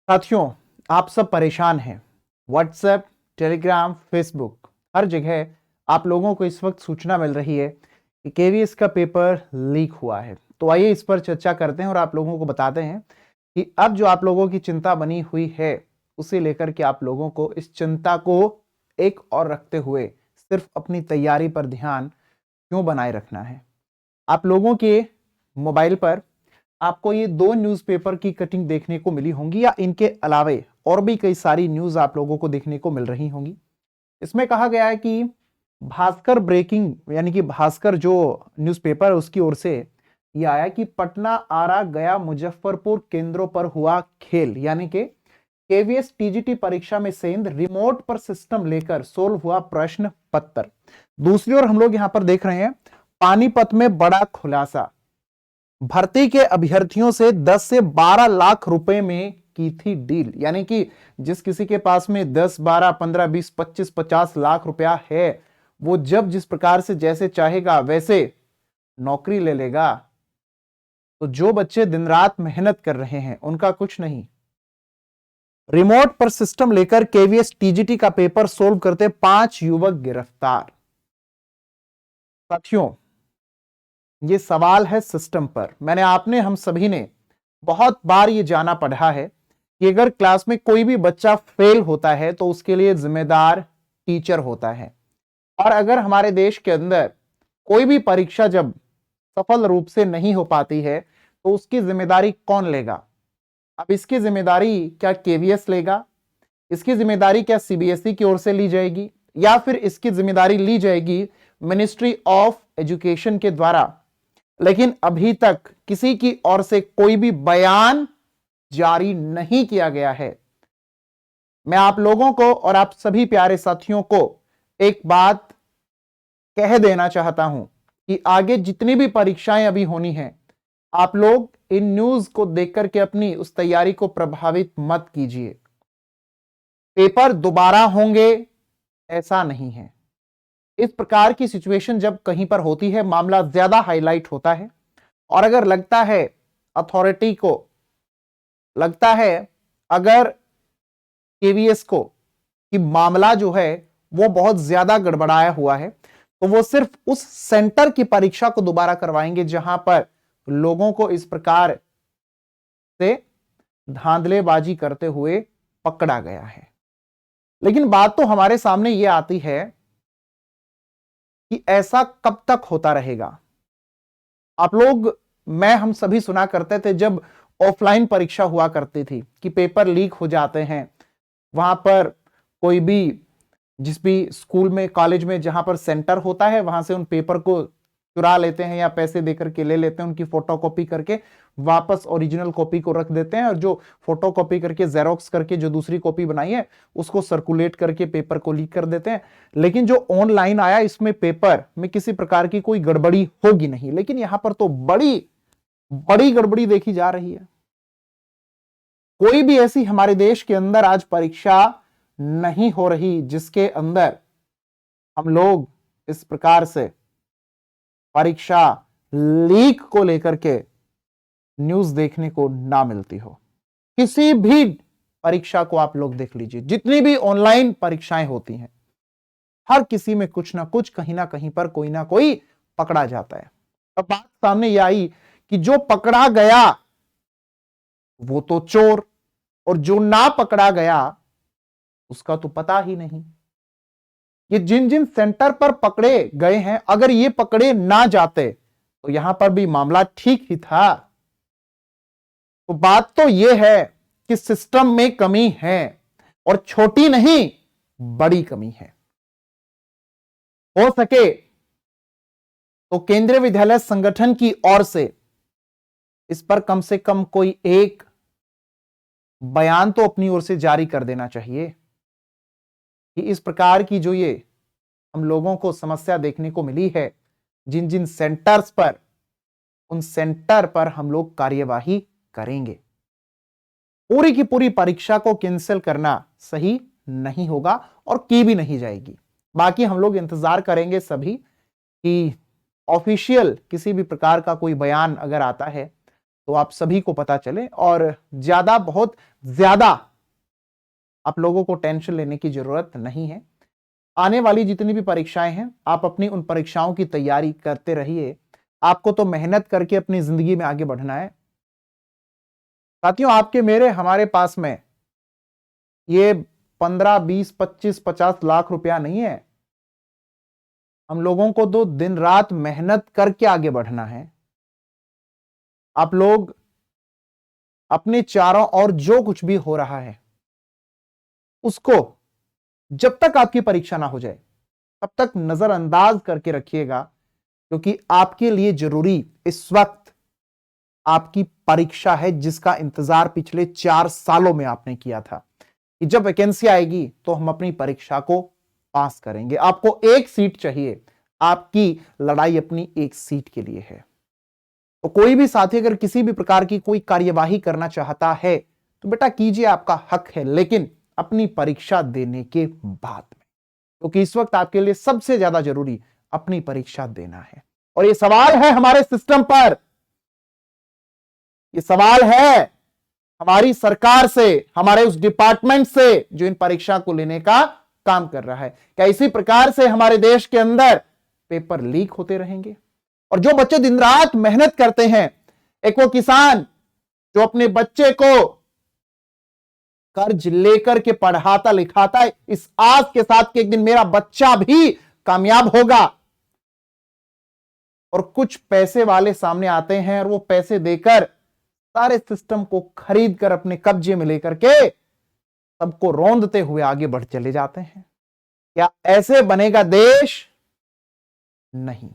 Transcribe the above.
साथियों, आप सब परेशान हैं। व्हाट्सएप, टेलीग्राम, फेसबुक, हर जगह आप लोगों को इस वक्त सूचना मिल रही है कि केवीएस का पेपर लीक हुआ है। तो आइए इस पर चर्चा करते हैं और आप लोगों को बताते हैं कि अब जो आप लोगों की चिंता बनी हुई है उसे लेकर के आप लोगों को इस चिंता को एक और रखते हुए सिर्फ अपनी तैयारी पर ध्यान क्यों बनाए रखना है। आप लोगों के मोबाइल पर आपको ये दो न्यूज़पेपर की कटिंग देखने को मिली होंगी या इनके अलावे और भी कई सारी न्यूज़ आप लोगों को देखने को मिल रही होंगी। इसमें कहा गया है कि भास्कर ब्रेकिंग यानी कि भास्कर जो न्यूज़पेपर है उसकी ओर से ये आया कि पटना, आरा, गया, मुजफ्फरपुर केंद्रों पर हुआ खेल, यानी कि केवीएस टीजीटी परीक्षा में सेंध रिमोट पर सिस्टम लेकर सोल्व हुआ प्रश्न पत्र। दूसरी ओर हम लोग यहां पर देख रहे हैं पानीपत में बड़ा खुलासा, भर्ती के अभ्यर्थियों से 10 से 12 लाख रुपए में की थी डील, यानी कि जिस किसी के पास में 10, 12, 15, 20, 25, 50 लाख रुपया है वो जब जिस प्रकार से जैसे चाहेगा वैसे नौकरी ले लेगा। तो जो बच्चे दिन रात मेहनत कर रहे हैं उनका कुछ नहीं। रिमोट पर सिस्टम लेकर केवीएस टीजीटी का पेपर सोल्व करते 5 युवक गिरफ्तार। साथियों, ये सवाल है सिस्टम पर। आपने हम सभी ने बहुत बार ये जाना पढ़ा है कि अगर क्लास में कोई भी बच्चा फेल होता है तो उसके लिए जिम्मेदार टीचर होता है, और अगर हमारे देश के अंदर कोई भी परीक्षा जब सफल रूप से नहीं हो पाती है तो उसकी जिम्मेदारी कौन लेगा? अब इसकी जिम्मेदारी क्या केवीएस लेगा? इसकी जिम्मेदारी क्या सीबीएसई की ओर से ली जाएगी, या फिर इसकी जिम्मेदारी ली जाएगी मिनिस्ट्री ऑफ एजुकेशन के द्वारा? लेकिन अभी तक किसी की ओर से कोई भी बयान जारी नहीं किया गया है। मैं आप लोगों को और आप सभी प्यारे साथियों को एक बात कह देना चाहता हूं कि आगे जितनी भी परीक्षाएं अभी होनी है, आप लोग इन न्यूज को देख करके अपनी उस तैयारी को प्रभावित मत कीजिए। पेपर दोबारा होंगे ऐसा नहीं है। इस प्रकार की सिचुएशन जब कहीं पर होती है, मामला ज्यादा हाईलाइट होता है, और अगर लगता है अथॉरिटी को, लगता है अगर केवीएस को कि मामला जो है वो बहुत ज्यादा गड़बड़ाया हुआ है, तो वो सिर्फ उस सेंटर की परीक्षा को दोबारा करवाएंगे जहां पर लोगों को इस प्रकार से धांधलेबाजी करते हुए पकड़ा गया है। लेकिन बात तो हमारे सामने ये आती है कि ऐसा कब तक होता रहेगा? आप लोग, मैं, हम सभी सुना करते थे जब ऑफलाइन परीक्षा हुआ करती थी कि पेपर लीक हो जाते हैं, वहां पर कोई भी जिस भी स्कूल में, कॉलेज में जहां पर सेंटर होता है वहां से उन पेपर को चुरा लेते हैं या पैसे देकर के ले लेते हैं, उनकी फोटोकॉपी करके वापस ओरिजिनल कॉपी को रख देते हैं, और जो फोटोकॉपी करके जेरोक्स करके जो दूसरी कॉपी बनाई है उसको सर्कुलेट करके पेपर को लीक कर देते हैं। लेकिन जो ऑनलाइन आया इसमें पेपर में किसी प्रकार की कोई गड़बड़ी होगी नहीं, लेकिन यहां पर तो बड़ी बड़ी गड़बड़ी देखी जा रही है। कोई भी ऐसी हमारे देश के अंदर आज परीक्षा नहीं हो रही जिसके अंदर हम लोग इस प्रकार से परीक्षा लीक को लेकर के न्यूज देखने को ना मिलती हो। किसी भी परीक्षा को आप लोग देख लीजिए, जितनी भी ऑनलाइन परीक्षाएं होती हैं, हर किसी में कुछ ना कुछ, कहीं ना कहीं पर कोई ना कोई पकड़ा जाता है। अब बात सामने यह आई कि जो पकड़ा गया वो तो चोर, और जो ना पकड़ा गया उसका तो पता ही नहीं। ये जिन जिन सेंटर पर पकड़े गए हैं, अगर ये पकड़े ना जाते तो यहां पर भी मामला ठीक ही था। तो बात तो ये है कि सिस्टम में कमी है, और छोटी नहीं बड़ी कमी है। हो सके तो केंद्रीय विद्यालय संगठन की ओर से इस पर कम से कम कोई एक बयान तो अपनी ओर से जारी कर देना चाहिए कि इस प्रकार की जो ये हम लोगों को समस्या देखने को मिली है, जिन जिन सेंटर्स पर, उन सेंटर पर हम लोग कार्यवाही करेंगे। पूरी की पूरी परीक्षा को कैंसिल करना सही नहीं होगा और की भी नहीं जाएगी। बाकी हम लोग इंतजार करेंगे सभी कि ऑफिशियल किसी भी प्रकार का कोई बयान अगर आता है तो आप सभी को पता चले, और ज्यादा बहुत ज्यादा आप लोगों को टेंशन लेने की जरूरत नहीं है। आने वाली जितनी भी परीक्षाएं हैं, आप अपनी उन परीक्षाओं की तैयारी करते रहिए। आपको तो मेहनत करके अपनी जिंदगी में आगे बढ़ना है। साथियों, आपके मेरे हमारे पास में ये 15, 20, 25, 50 लाख रुपया नहीं है। हम लोगों को तो दिन रात मेहनत करके आगे बढ़ना है। आप लोग अपने चारों ओर जो कुछ भी हो रहा है उसको जब तक आपकी परीक्षा ना हो जाए तब तक नजरअंदाज करके रखिएगा, क्योंकि आपके लिए जरूरी इस वक्त आपकी परीक्षा है, जिसका इंतजार पिछले 4 सालों में आपने किया था कि जब वैकेंसी आएगी तो हम अपनी परीक्षा को पास करेंगे। आपको एक सीट चाहिए, आपकी लड़ाई अपनी एक सीट के लिए है। तो कोई भी साथी अगर किसी भी प्रकार की कोई कार्यवाही करना चाहता है तो बेटा कीजिए, आपका हक है, लेकिन अपनी परीक्षा देने के बाद में, क्योंकि इस वक्त आपके लिए सबसे ज्यादा जरूरी अपनी परीक्षा देना है। और ये सवाल है हमारे सिस्टम पर, ये सवाल है हमारी सरकार से, हमारे उस डिपार्टमेंट से जो इन परीक्षा को लेने का काम कर रहा है। क्या इसी प्रकार से हमारे देश के अंदर पेपर लीक होते रहेंगे? और जो बच्चे दिन रात मेहनत करते हैं, एक वो किसान जो अपने बच्चे को कर्ज लेकर के पढ़ाता लिखाता है इस आस के साथ कि एक दिन मेरा बच्चा भी कामयाब होगा, और कुछ पैसे वाले सामने आते हैं और वो पैसे देकर सारे सिस्टम को खरीद कर अपने कब्जे में लेकर के सबको रौंदते हुए आगे बढ़ चले जाते हैं। क्या ऐसे बनेगा देश? नहीं।